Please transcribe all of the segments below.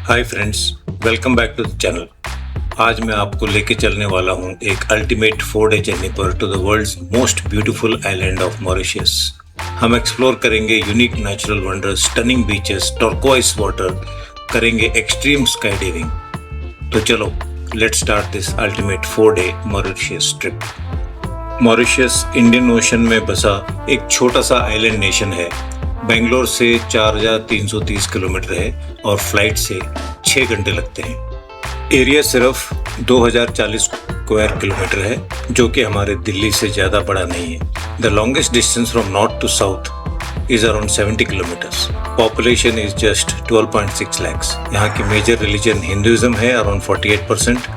Hi friends, welcome back to the channel. आज मैं आपको लेके चलने वाला हूँ एक अल्टीमेट 4 डे जर्नी पर to the world's most beautiful island of Mauritius. हम एक्सप्लोर करेंगे unique natural wonders, stunning beaches, turquoise water, करेंगे एक्सट्रीम स्काई डाइविंग। तो चलो let's start this ultimate 4 day Mauritius trip. Mauritius Indian Ocean में बसा एक छोटा सा आइलैंड नेशन है। बेंगलोर से 4,330 किलोमीटर है और फ्लाइट से 6 घंटे लगते हैं। एरिया सिर्फ 2040 स्क्वायर किलोमीटर है, जो कि हमारे दिल्ली से ज़्यादा बड़ा नहीं है। The longest distance from north to south is around 70 kilometres. Population is just 12.6 lakhs. यहाँ की मेजर रिलीजन हिंदुइज्म है, अराउंड 48%।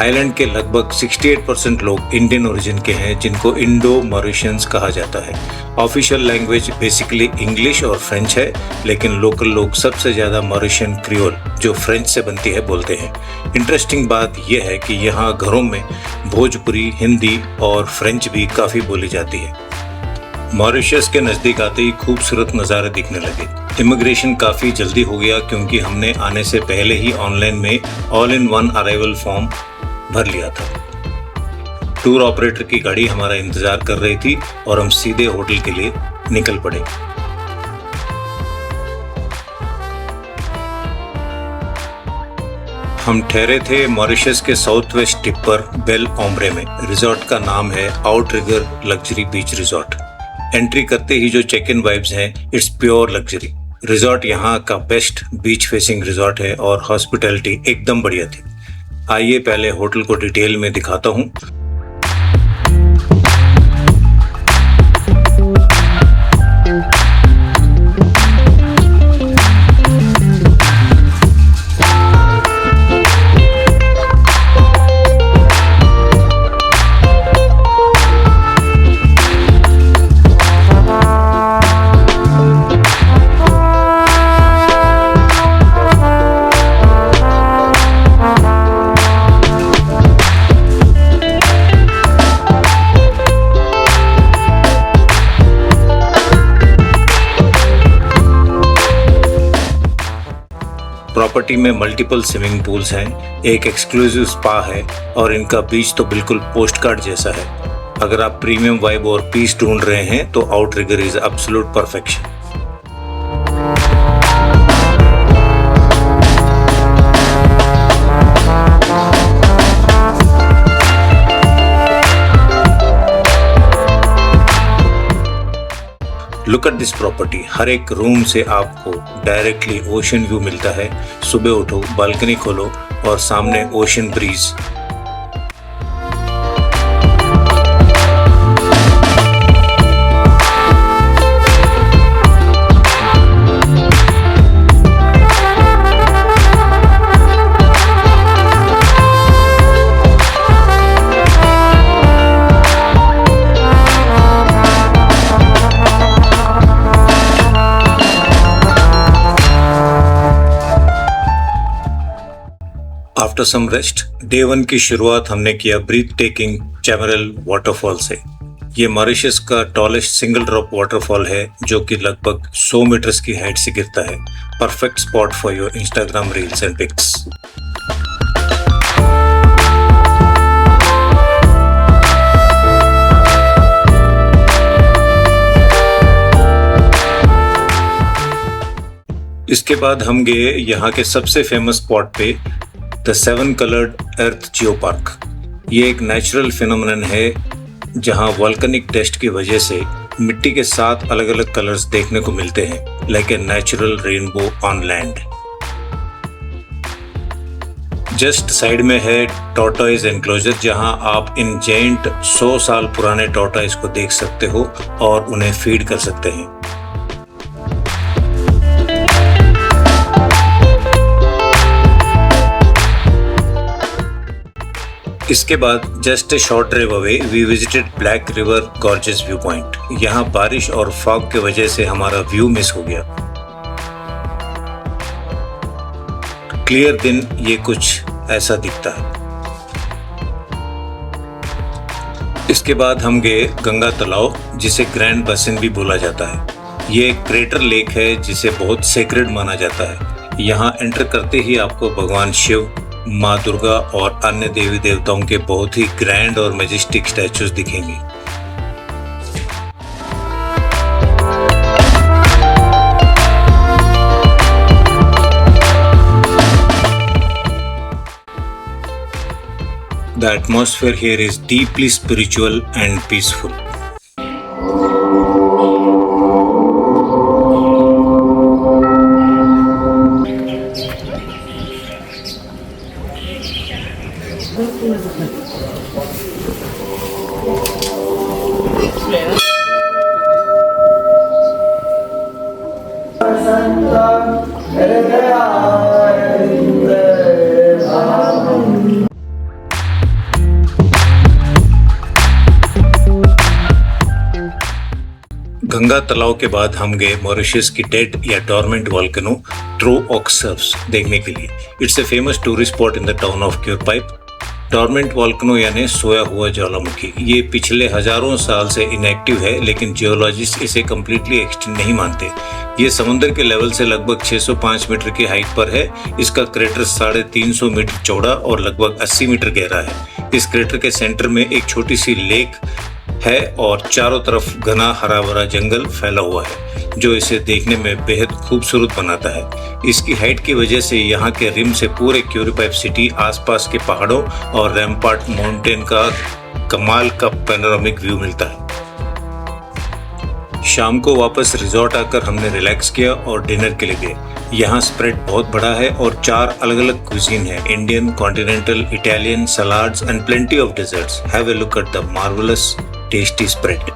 आइलैंड के लगभग 68% लोग इंडियन ओरिजिन के हैं, जिनको इंडो मॉरिशियंस कहा जाता है। ऑफिशियल लैंग्वेज बेसिकली इंग्लिश और फ्रेंच है, लेकिन लोकल लोग सबसे ज़्यादा मॉरिशियन क्रियोल, जो फ्रेंच से बनती है, बोलते हैं। इंटरेस्टिंग बात यह है कि यहाँ घरों में भोजपुरी, हिंदी और फ्रेंच भी काफ़ी बोली जाती है। मॉरिशस के नज़दीक आते ही खूबसूरत नज़ारे दिखने लगे। इमिग्रेशन काफ़ी जल्दी हो गया, क्योंकि हमने आने से पहले ही ऑनलाइन में all in one arrival form भर लिया था। टूर ऑपरेटर की गाड़ी हमारा इंतजार कर रही थी और हम सीधे होटल के लिए निकल पड़े। हम ठहरे थे मॉरिशस के साउथ वेस्ट टिप पर बेल ओम्ब्रे में। रिजॉर्ट का नाम है outrigger luxury beach resort. Entry करते ही जो चेक इन वाइब्स हैं, इट्स प्योर लग्जरी। रिजॉर्ट यहाँ का बेस्ट बीच फेसिंग रिजॉर्ट है और हॉस्पिटैलिटी एकदम बढ़िया थी। आइए पहले होटल को डिटेल में दिखाता हूँ। प्रॉपर्टी में मल्टीपल स्विमिंग पूल्स हैं, एक एक्सक्लूसिव स्पा है और इनका बीच तो बिल्कुल पोस्टकार्ड जैसा है। अगर आप प्रीमियम वाइब और पीस ढूंढ रहे हैं तो Outrigger is absolute perfection. Look at this property. हर एक रूम से आपको डायरेक्टली ओशन व्यू मिलता है। सुबह उठो, बालकनी खोलो और सामने ocean breeze. After some rest, day 1 की शुरुआत हमने किया ब्रीथ टेकिंग चैमरल वाटरफॉल से। ये मॉरिशस का टॉलेस्ट सिंगल ड्रॉप वाटरफॉल है, जो कि लगभग 100 मीटर्स की हाइट से गिरता है। Perfect spot for your Instagram reels and pics. इसके बाद हम गए यहाँ के सबसे फेमस स्पॉट पे, the 7 coloured earth geo park. ये एक नेचुरल फिनोमेनन है, जहाँ वॉल्केनिक डस्ट की वजह से मिट्टी के 7 अलग अलग कलर्स देखने को मिलते हैं, like a natural rainbow on land. Just side में है टॉर्टॉइज एनक्लोजर, जहाँ आप इन जेंट 100 साल पुराने टॉर्टॉइज को देख सकते हो और उन्हें फीड कर सकते हैं। इसके बाद just a short drive away we visited Black River Gorges view point. यहाँ बारिश और फॉग की वजह से हमारा व्यू मिस हो गया। क्लियर दिन ये कुछ ऐसा दिखता है। इसके बाद हम गए गंगा तालाब, जिसे ग्रैंड बेसिन भी बोला जाता है। ये एक क्रेटर लेक है जिसे बहुत सेक्रेड माना जाता है। यहाँ एंटर करते ही आपको भगवान शिव, माँ दुर्गा और अन्य देवी देवताओं के बहुत ही ग्रैंड और मैजेस्टिक स्टैचूज दिखेंगे। The atmosphere here is deeply spiritual and peaceful. Ganga तालाब के बाद हम गए मॉरिशस की डेड या डॉर्मेंट वॉल्केनो थ्रो ऑक्सर्व्स देखने के लिए। It's a famous tourist spot in the town of cure pipe. Dormant volcano यानी सोया हुआ ज्वालामुखी, ये पिछले हजारों साल से इनएक्टिव है, लेकिन जियोलॉजिस्ट इसे कम्प्लीटली एक्सटिंक्ट नहीं मानते। ये समुद्र के लेवल से लगभग 605 मीटर की हाइट पर है। इसका क्रेटर 350 मीटर चौड़ा और लगभग 80 मीटर गहरा है। इस क्रेटर के सेंटर में एक छोटी सी लेक है और चारों तरफ घना हरा भरा जंगल फैला हुआ है, जो इसे देखने में बेहद खूबसूरत बनाता है। इसकी हाइट की वजह से यहाँ के रिम से पूरे क्यूर पाइप सिटी, आसपास के पहाड़ों और रैम्पार्ट माउंटेन का कमाल का पैनोरामिक व्यू मिलता है। शाम को वापस रिजॉर्ट आकर हमने रिलैक्स किया और डिनर के लिए गए। यहाँ स्प्रेड बहुत बड़ा है और 4 अलग अलग क्विजीन है, Indian, continental, Italian, salads and plenty of desserts. Have a look at the marvellous tasty spread.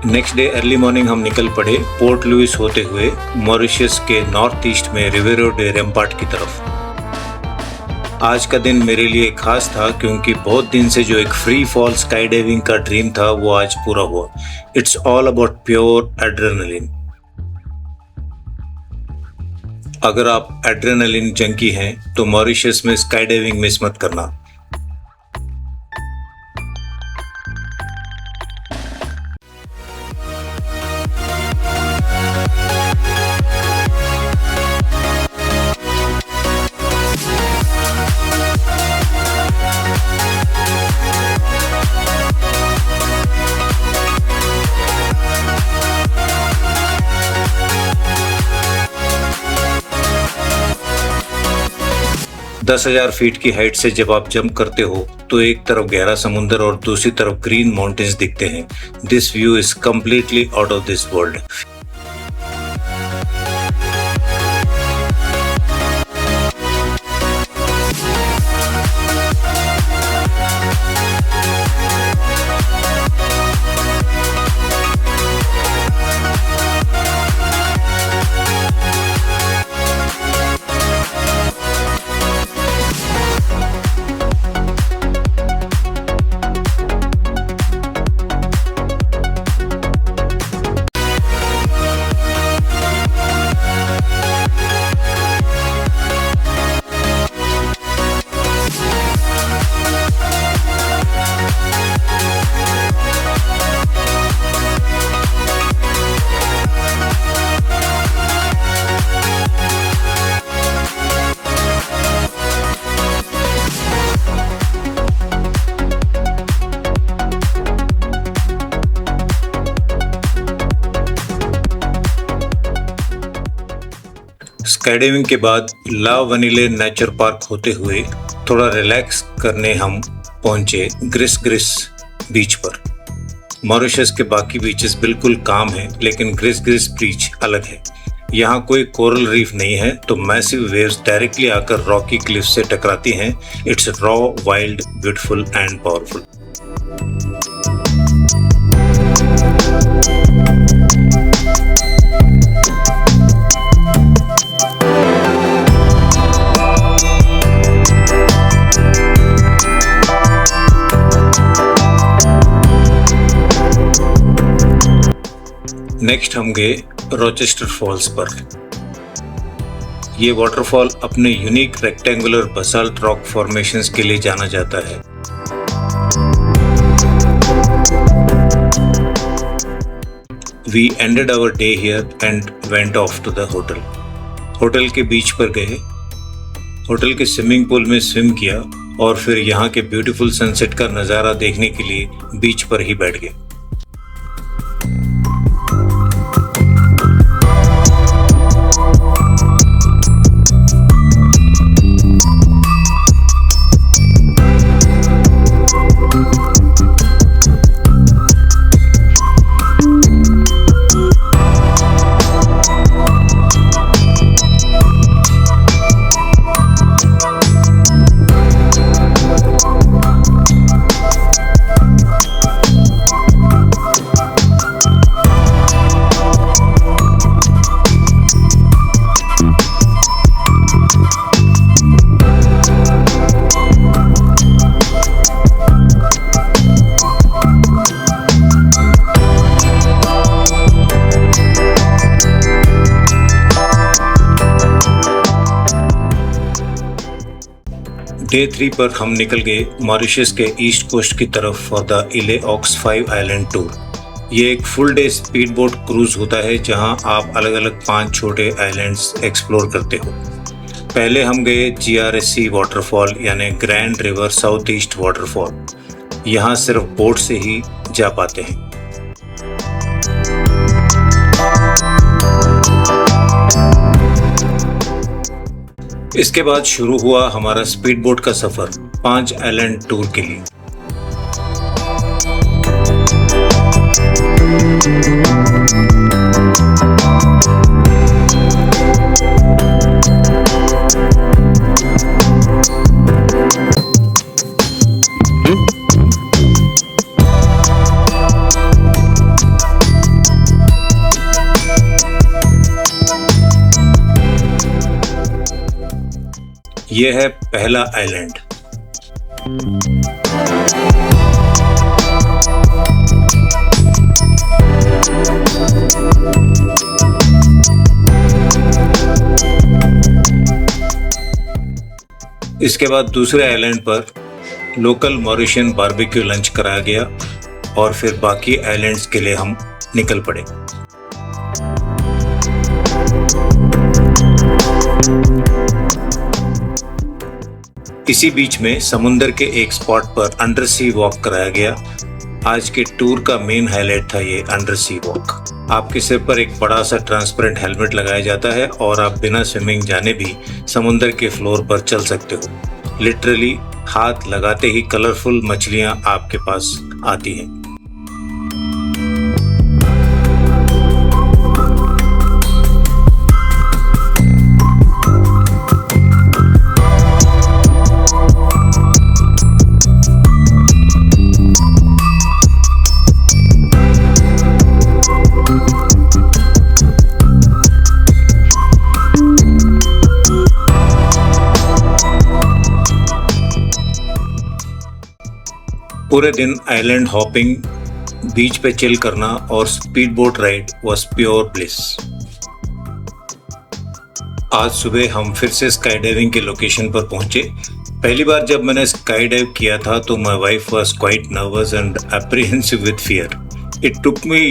Next day early morning हम निकल पड़े पोर्ट लुइस होते हुए मॉरिशस के नॉर्थ ईस्ट में रिवेरो डे रैम्पार्ट की तरफ। आज का दिन मेरे लिए खास था क्योंकि बहुत दिन से जो एक फ्री फॉल स्काई डाइविंग का ड्रीम था वो आज पूरा हुआ। It's all about pure adrenaline. अगर आप एड्रेनलिन जंकी हैं तो मॉरिशस में स्काई डाइविंग मिस मत करना। दस 10,000 फीट की हाइट से जब आप जंप करते हो तो एक तरफ गहरा समुद्र और दूसरी तरफ ग्रीन माउंटेन्स दिखते हैं। This view is completely out of this world. Skydiving के बाद ला वनीले नेचर पार्क होते हुए थोड़ा रिलैक्स करने हम पहुंचे ग्रिस ग्रिस बीच पर। मॉरिशस के बाकी बीचेस बिल्कुल काम हैं, लेकिन ग्रिस ग्रिस बीच अलग है। यहाँ कोई कोरल रीफ नहीं है, तो मैसिव वेव्स डायरेक्टली आकर रॉकी क्लिफ से टकराती हैं। It's raw, wild, beautiful and powerful. Next हम गए रोचेस्टर फॉल्स पर। ये वाटरफॉल अपने unique rectangular basalt rock formations के लिए जाना जाता है। We ended our day here and went off to the hotel. Hotel के बीच पर गए, होटल के स्विमिंग पूल में स्विम किया और फिर यहाँ के ब्यूटीफुल सनसेट का नज़ारा देखने के लिए बीच पर ही बैठ गए। डे 3 पर हम निकल गए मॉरिशस के ईस्ट कोस्ट की तरफ फॉर द इले ऑक्स 5 आइलैंड टूर। ये एक full day speed boat cruise होता है जहां आप अलग अलग 5 छोटे आइलैंड्स एक्सप्लोर करते हो। पहले हम गए GRSC वाटरफॉल यानी grand river south east waterfall. यहाँ सिर्फ बोट से ही जा पाते हैं। इसके बाद शुरू हुआ हमारा स्पीड बोट का सफर 5 आइलैंड टूर के लिए। यह है पहला आइलैंड। इसके बाद दूसरे आइलैंड पर लोकल मॉरिशियन बारबेक्यू लंच कराया गया और फिर बाकी आइलैंड्स के लिए हम निकल पड़े। इसी बीच में समुंदर के एक स्पॉट पर अंडर सी वॉक कराया गया। आज के टूर का मेन हाईलाइट था ये अंडर सी वॉक। आपके सिर पर एक बड़ा सा ट्रांसपेरेंट हेलमेट लगाया जाता है और आप बिना स्विमिंग जाने भी समुंदर के फ्लोर पर चल सकते हो। लिटरली हाथ लगाते ही कलरफुल मछलियां आपके पास आती हैं। पूरे दिन आइलैंड हॉपिंग, बीच पे चिल करना और speed boat ride was pure bliss. आज सुबह हम फिर से स्काई डाइविंग के लोकेशन पर पहुंचे। पहली बार जब मैंने स्काई डाइव किया था तो my wife was quite nervous and apprehensive with fear. It took me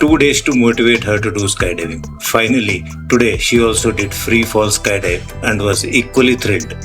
2 days to motivate her to do skydiving. Finally, today she also did free fall skydive and was equally thrilled.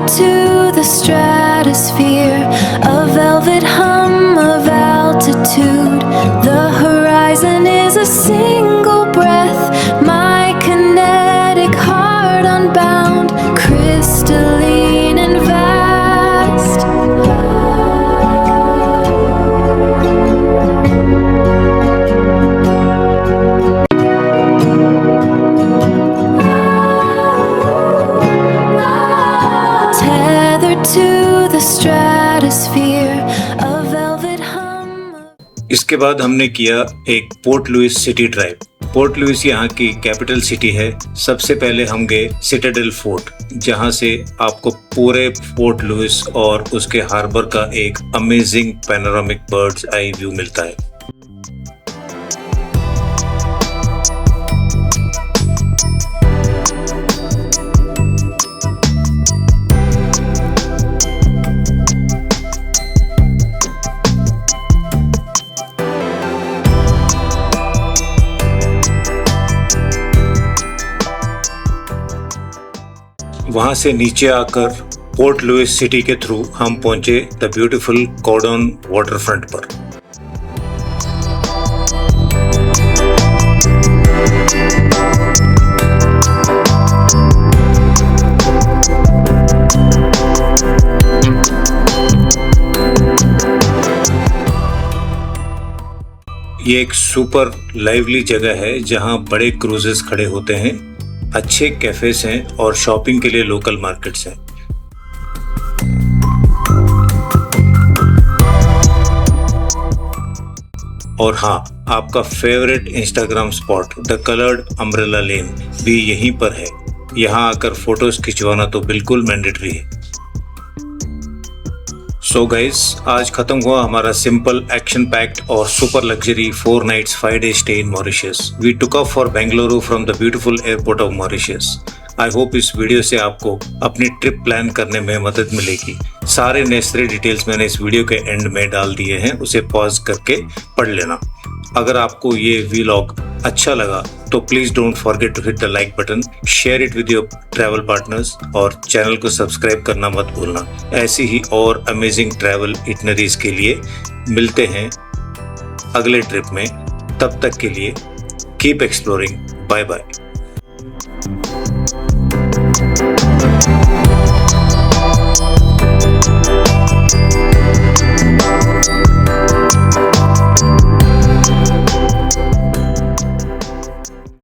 To the stratosphere, a velvet hum of altitude. इसके बाद हमने किया एक Port Louis city drive. Port Louis यहाँ की capital city है। सबसे पहले हम गए सिटाडेल फोर्ट, जहाँ से आपको पूरे पोर्ट लुइस और उसके हार्बर का एक amazing panoramic birds eye view मिलता है। वहां से नीचे आकर पोर्ट लुइस सिटी के थ्रू हम पहुंचे द ब्यूटीफुल कॉर्डन वाटरफ्रंट पर। ये एक सुपर लाइवली जगह है जहां बड़े क्रूजेस खड़े होते हैं, अच्छे कैफेस हैं और शॉपिंग के लिए लोकल मार्केट्स हैं। और हाँ, आपका favourite Instagram spot the coloured umbrella lane भी यहीं पर है। यहाँ आकर फोटोज खिंचवाना तो बिल्कुल मैंडेटरी है। सो गाइज, आज खत्म हुआ हमारा सिंपल एक्शन पैक्ड और super luxury 4 nights 5 day stay in Mauritius. We took off for Bengaluru from the beautiful airport of Mauritius. I hope इस वीडियो से आपको अपनी ट्रिप प्लान करने में मदद मिलेगी। सारे नेसेसरी डिटेल्स मैंने इस वीडियो के एंड में डाल दिए हैं, उसे पॉज करके पढ़ लेना। अगर आपको ये व्लॉग अच्छा लगा तो please don't forget to hit the like button, share it with your travel partners और चैनल को सब्सक्राइब करना मत भूलना। ऐसी ही और अमेजिंग ट्रैवल इटनरीज के लिए मिलते हैं अगले ट्रिप में। तब तक के लिए कीप एक्सप्लोरिंग। Bye bye.